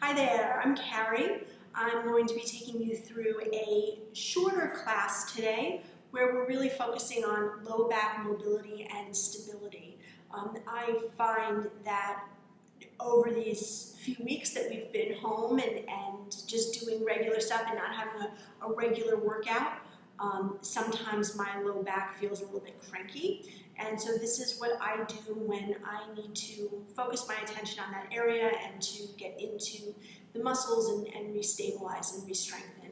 Hi there, I'm Carrie. I'm going to be taking you through a shorter class today where we're really focusing on low back mobility and stability. I find that over these few weeks that we've been home and just doing regular stuff and not having a regular workout, sometimes my low back feels a little bit cranky. And so this is what I do when I need to focus my attention on that area and to get into the muscles and restabilize and re-strengthen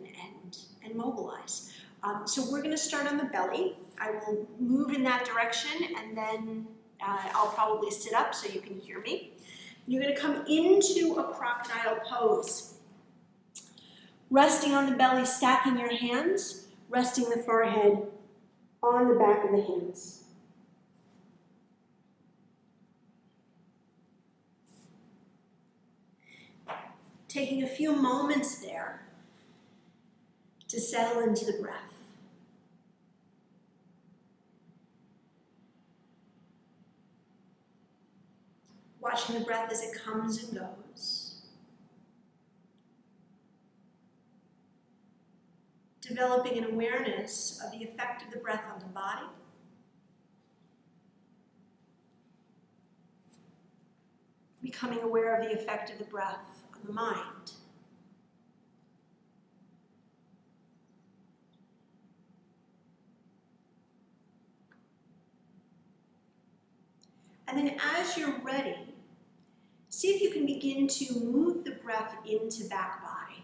and mobilize. So we're going to start on the belly. I will move in that direction and then I'll probably sit up so you can hear me. You're going to come into a crocodile pose. Resting on the belly, stacking your hands, resting the forehead on the back of the hands. Taking a few moments there to settle into the breath. Watching the breath as it comes and goes. Developing an awareness of the effect of the breath on the body. Becoming aware of the effect of the breath on the mind. And then as you're ready, see if you can begin to move the breath into back body.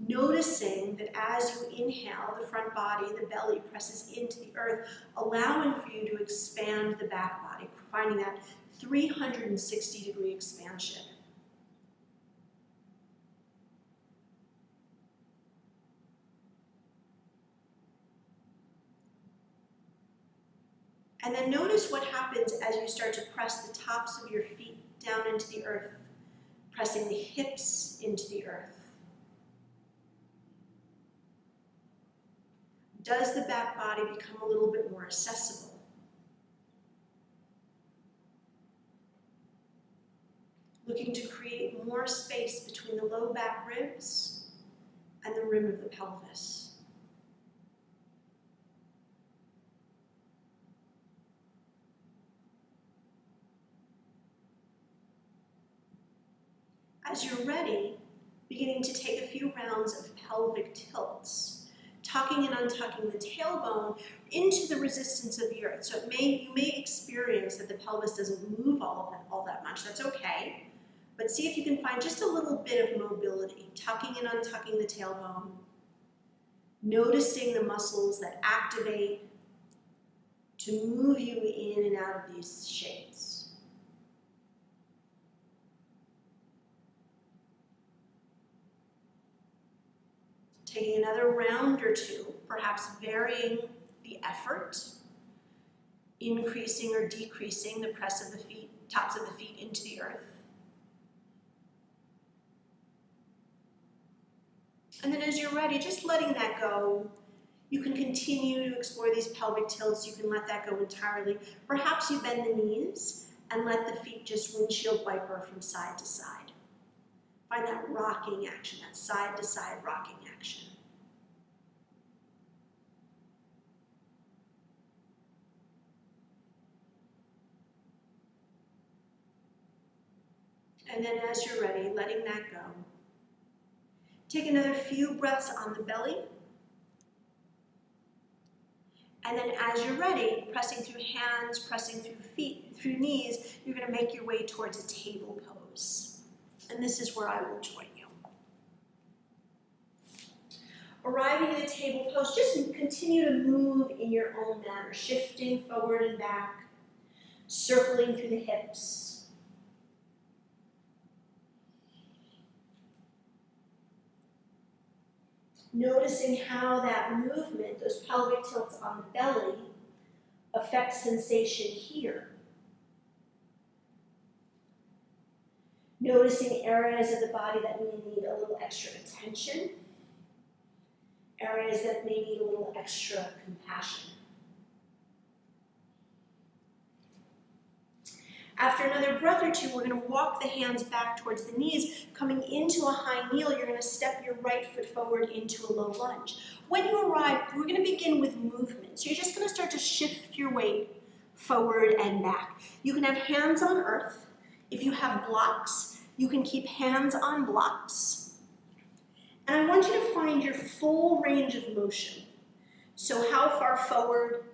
Noticing that as you inhale, the front body, the belly presses into the earth, allowing for you to expand the back body, finding that 360-degree expansion. And then notice what happens as you start to press the tops of your feet down into the earth, pressing the hips into the earth. Does the back body become a little bit more accessible? Looking to create more space between the low back ribs and the rim of the pelvis. As you're ready, beginning to take a few rounds of pelvic tilts, tucking and untucking the tailbone into the resistance of the earth. So you may experience that the pelvis doesn't move all that much. That's okay. But see if you can find just a little bit of mobility, tucking and untucking the tailbone, noticing the muscles that activate to move you in and out of these shapes. Taking another round or two, perhaps varying the effort, increasing or decreasing the press of the feet, tops of the feet into the earth. And then as you're ready, just letting that go. You can continue to explore these pelvic tilts. You can let that go entirely. Perhaps you bend the knees and let the feet just windshield wiper from side to side. Find that rocking action, that side to side rocking action. And then as you're ready, letting that go. Take another few breaths on the belly. And then as you're ready, pressing through hands, pressing through feet, through knees, you're going to make your way towards a table pose. And this is where I will join you. Arriving in a table pose, just continue to move in your own manner, shifting forward and back, circling through the hips. Noticing how that movement, those pelvic tilts on the belly, affect sensation here. Noticing areas of the body that may need a little extra attention, areas that may need a little extra compassion. After another breath or two, we're going to walk the hands back towards the knees. Coming into a high kneel, you're going to step your right foot forward into a low lunge. When you arrive, we're going to begin with movement. So you're just going to start to shift your weight forward and back. You can have hands on earth. If you have blocks, you can keep hands on blocks. And I want you to find your full range of motion. So how far forward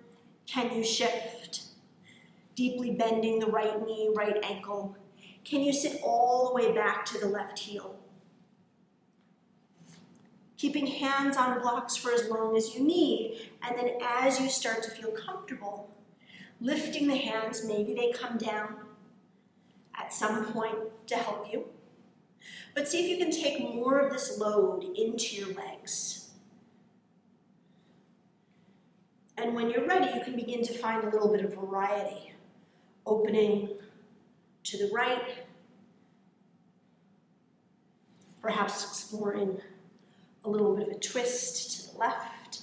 can you shift? Deeply bending the right knee, right ankle. Can you sit all the way back to the left heel? Keeping hands on blocks for as long as you need, and then as you start to feel comfortable, lifting the hands, maybe they come down at some point to help you. But see if you can take more of this load into your legs. And when you're ready, you can begin to find a little bit of variety. Opening to the right, perhaps exploring a little bit of a twist to the left.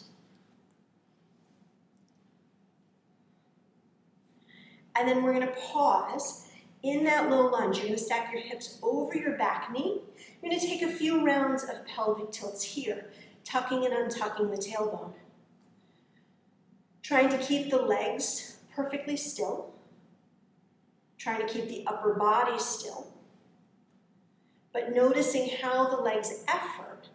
And then we're going to pause in that low lunge. You're going to stack your hips over your back knee. You're going to take a few rounds of pelvic tilts here, tucking and untucking the tailbone. Trying to keep the legs perfectly still. Trying to keep the upper body still, but noticing how the leg's effort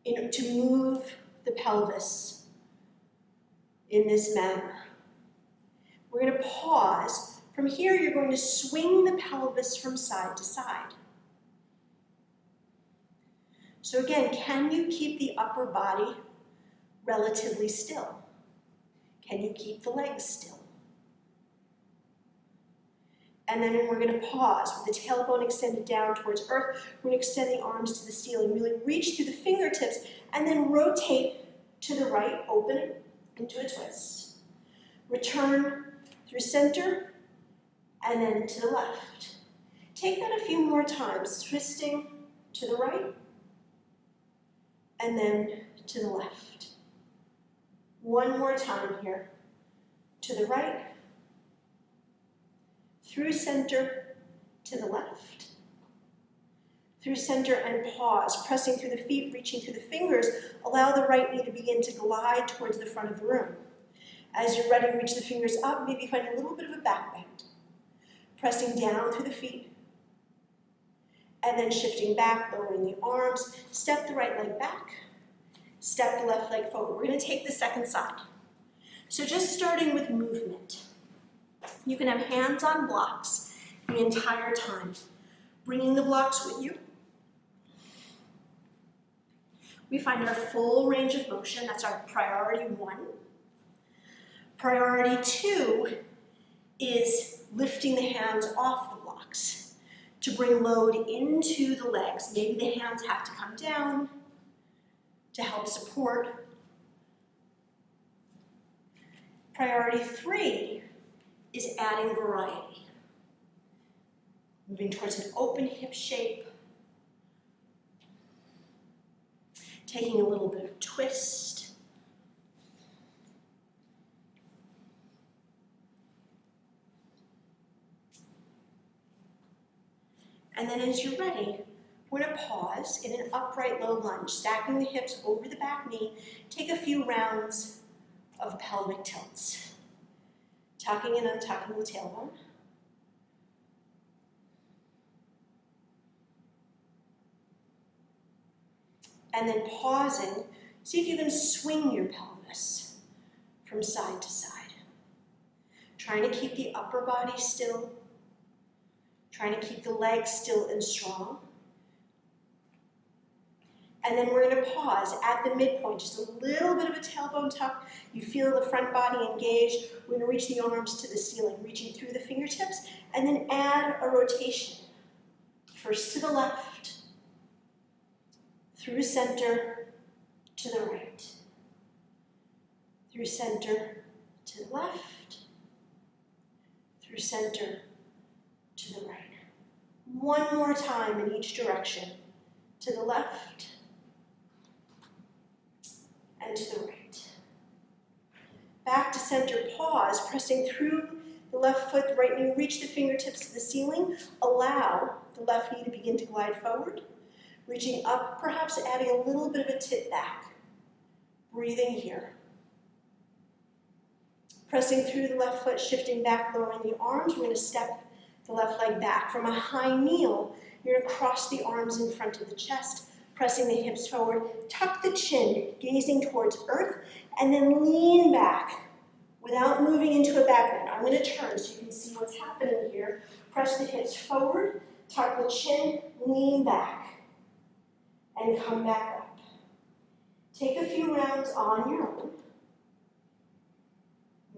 to move the pelvis in this manner. We're going to pause. From here, you're going to swing the pelvis from side to side. So again, can you keep the upper body relatively still? Can you keep the legs still? And then we're going to pause with the tailbone extended down towards earth. We're going to extend the arms to the ceiling, really reach through the fingertips, and then rotate to the right, open into a twist. Return through center, and then to the left. Take that a few more times, twisting to the right, and then to the left. One more time here, to the right, through center to the left. Through center and pause, pressing through the feet, reaching through the fingers. Allow the right knee to begin to glide towards the front of the room. As you're ready, reach the fingers up, maybe find a little bit of a back bend. Pressing down through the feet. And then shifting back, lowering the arms. Step the right leg back. Step the left leg forward. We're going to take the second side. So just starting with movement. You can have hands on blocks the entire time, bringing the blocks with you. We find our full range of motion. That's our priority 1. Priority 2 is lifting the hands off the blocks to bring load into the legs. Maybe the hands have to come down to help support. Priority 3 is adding variety. Moving towards an open hip shape. Taking a little bit of twist. And then as you're ready, we're going to pause in an upright low lunge, stacking the hips over the back knee. Take a few rounds of pelvic tilts. Tucking and untucking the tailbone. And then pausing, see if you can swing your pelvis from side to side. Trying to keep the upper body still. Trying to keep the legs still and strong. And then we're going to pause at the midpoint, just a little bit of a tailbone tuck. You feel the front body engaged. We're going to reach the arms to the ceiling, reaching through the fingertips, and then add a rotation. First to the left, through center to the right, through center to the left, through center to the right. One more time in each direction, to the left, and to the right. Back to center, pause, pressing through The left foot, the right knee, reach the fingertips to the ceiling. Allow the left knee to begin to glide forward. Reaching up, perhaps adding a little bit of a tip back. Breathing here. Pressing through the left foot, shifting back, lowering the arms. We're going to step the left leg back. From a high kneel, you're going to cross the arms in front of the chest, pressing the hips forward. Tuck the chin, gazing towards earth, and then lean back without moving into a back bend. I'm going to turn so you can see what's happening here. Press the hips forward, tuck the chin, lean back, and come back up. Take a few rounds on your own.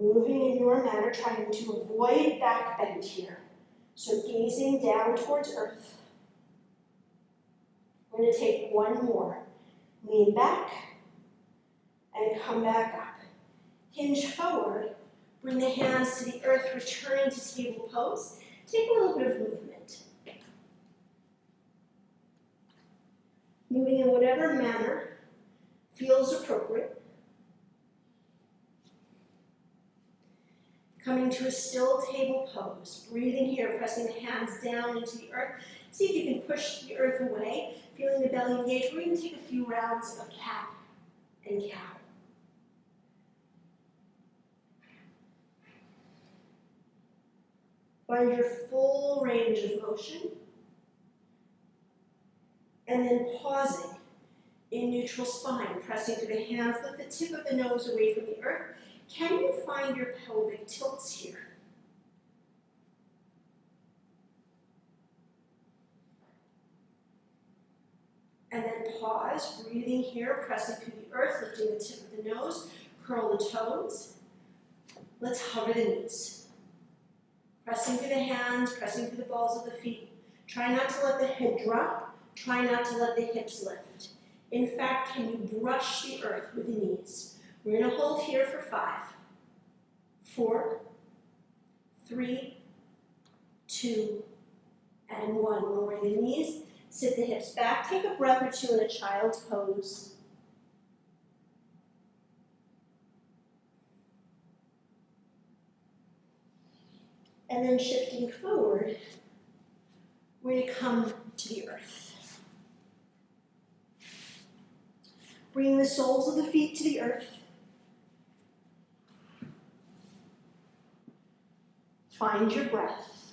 Moving in your manner, trying to avoid back bend here. So gazing down towards earth. We're going to take one more. Lean back and come back up. Hinge forward. Bring the hands to the earth, returning to table pose. Take a little bit of movement. Moving in whatever manner feels appropriate. Coming to a still table pose. Breathing here, pressing the hands down into the earth. See if you can push the earth away. Feeling the belly engage. We're going to take a few rounds of cat and cow. Find your full range of motion. And then pausing in neutral spine, pressing through the hands, lift the tip of the nose away from the earth. Can you find your pelvic tilts here? And then pause, breathing here, pressing through the earth, lifting the tip of the nose, curl the toes. Let's hover the knees. Pressing through the hands, pressing through the balls of the feet. Try not to let the head drop. Try not to let the hips lift. In fact, can you brush the earth with the knees? We're going to hold here for 5, 4, 3, 2, and 1. Lowering the knees, sit the hips back. Take a breath or two in a child's pose. And then shifting forward, we're going to come to the earth. Bringing the soles of the feet to the earth. Find your breath.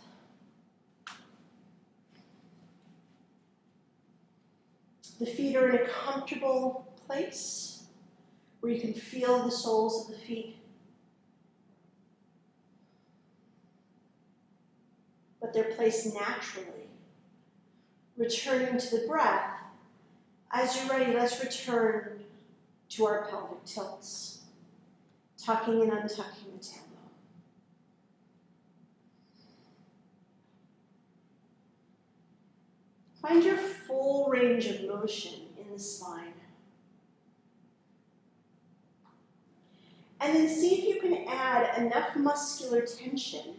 The feet are in a comfortable place where you can feel the soles of the feet. But they're placed naturally. Returning to the breath. As you're ready, let's return to our pelvic tilts. Tucking and untucking the tailbone. Find your full range of motion in the spine. And then see if you can add enough muscular tension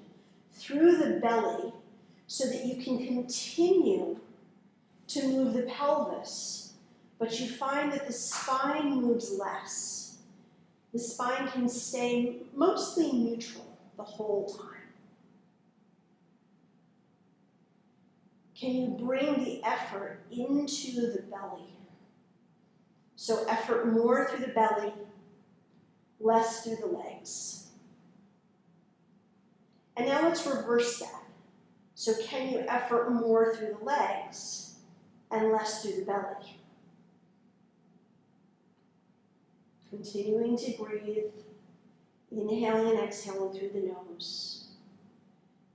through the belly so that you can continue to move the pelvis, but you find that the spine moves less. The spine can stay mostly neutral the whole time. Can you bring the effort into the belly? So effort more through the belly, less through the legs. And now let's reverse that. So can you effort more through the legs and less through the belly? Continuing to breathe, inhaling and exhaling through the nose.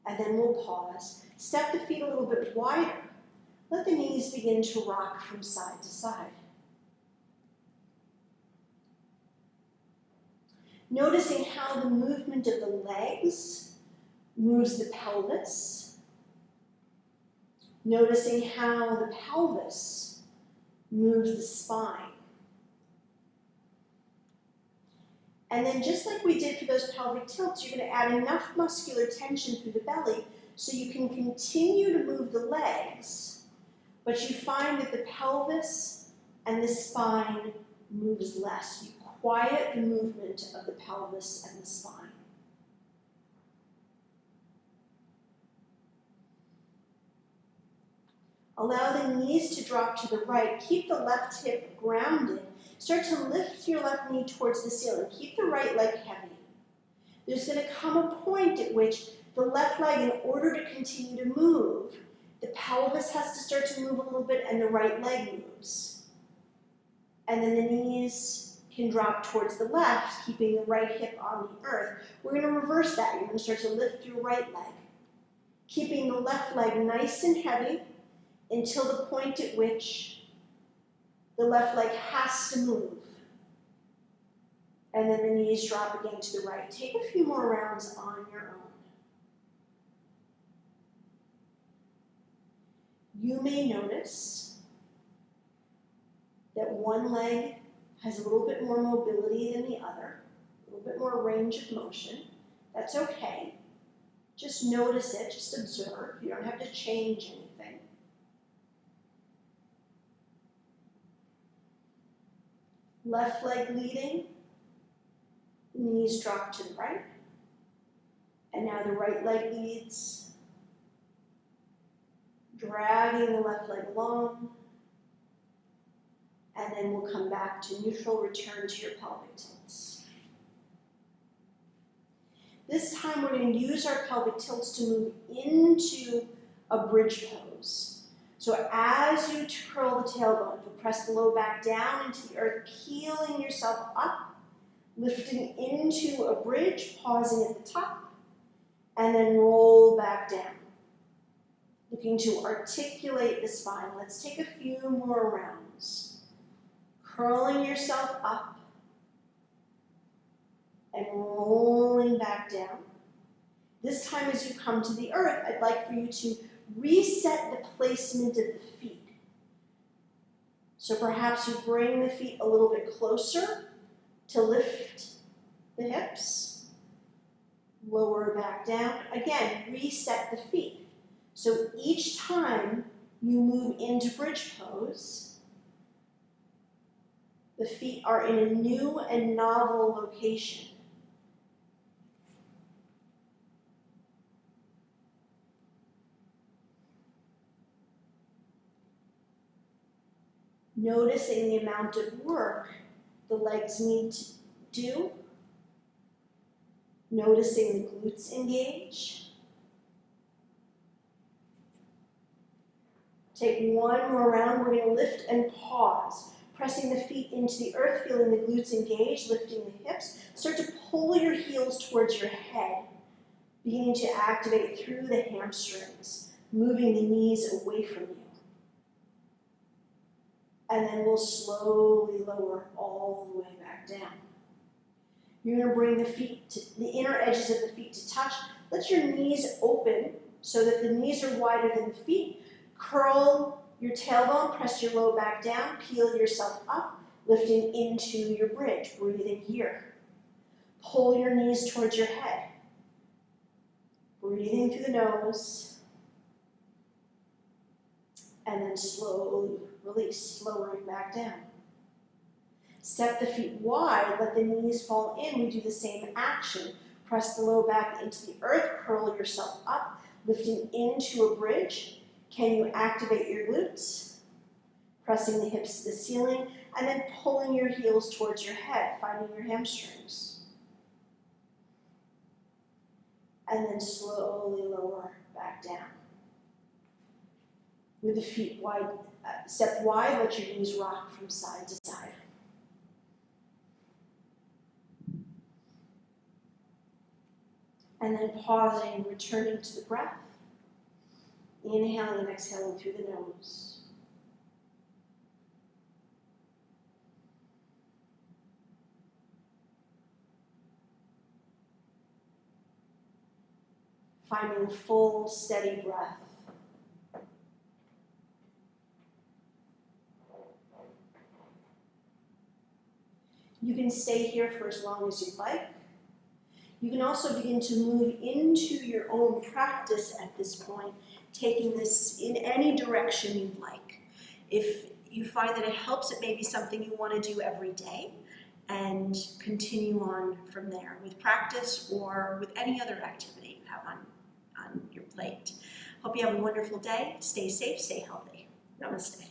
And then we'll pause. Step the feet a little bit wider. Let the knees begin to rock from side to side. Noticing how the movement of the legs moves the pelvis. Noticing how the pelvis moves the spine. And then just like we did for those pelvic tilts, you're going to add enough muscular tension through the belly so you can continue to move the legs, but you find that the pelvis and the spine moves less. You quiet the movement of the pelvis and the spine. Allow the knees to drop to the right. Keep the left hip grounded. Start to lift your left knee towards the ceiling. Keep the right leg heavy. There's going to come a point at which the left leg, in order to continue to move, the pelvis has to start to move a little bit and the right leg moves. And then the knees can drop towards the left, keeping the right hip on the earth. We're going to reverse that. You're going to start to lift your right leg, keeping the left leg nice and heavy until the point at which the left leg has to move. And then the knees drop again to the right. Take a few more rounds on your own. You may notice that one leg has a little bit more mobility than the other, a little bit more range of motion. That's okay. Just notice it, just observe. You don't have to change anything. Left leg leading, the knees drop to the right. And now the right leg leads, dragging the left leg along. And then we'll come back to neutral, return to your pelvic tilts. This time we're going to use our pelvic tilts to move into a bridge pose. So as you curl the tailbone, you'll press the low back down into the earth, peeling yourself up, lifting into a bridge, pausing at the top, and then roll back down. Looking to articulate the spine. Let's take a few more rounds. Curling yourself up and rolling back down. This time as you come to the earth, I'd like for you to reset the placement of the feet. So perhaps you bring the feet a little bit closer to lift the hips. Lower back down. Again, reset the feet. So each time you move into bridge pose, the feet are in a new and novel location. Noticing the amount of work the legs need to do. Noticing the glutes engage. Take one more round. We're going to lift and pause. Pressing the feet into the earth, feeling the glutes engage, lifting the hips. Start to pull your heels towards your head, beginning to activate through the hamstrings, moving the knees away from you. And then we'll slowly lower all the way back down. You're going to bring the feet to the inner edges of the feet to touch. Let your knees open so that the knees are wider than the feet. Curl your tailbone, press your low back down, peel yourself up, lifting into your bridge. Breathing here. Pull your knees towards your head. Breathing through the nose. And then slowly release, lowering back down. Step the feet wide, let the knees fall in. We do the same action. Press the low back into the earth, curl yourself up, lifting into a bridge. Can you activate your glutes? Pressing the hips to the ceiling, and then pulling your heels towards your head, finding your hamstrings. And then slowly lower back down. With the feet wide, step wide, let your knees rock from side to side. And then pausing, returning to the breath. Inhaling and exhaling through the nose. Finding full, steady breath. You can stay here for as long as you'd like. You can also begin to move into your own practice at this point, taking this in any direction you'd like. If you find that it helps, it may be something you want to do every day and continue on from there with practice or with any other activity you have on your plate. Hope you have a wonderful day. Stay safe, stay healthy. Namaste.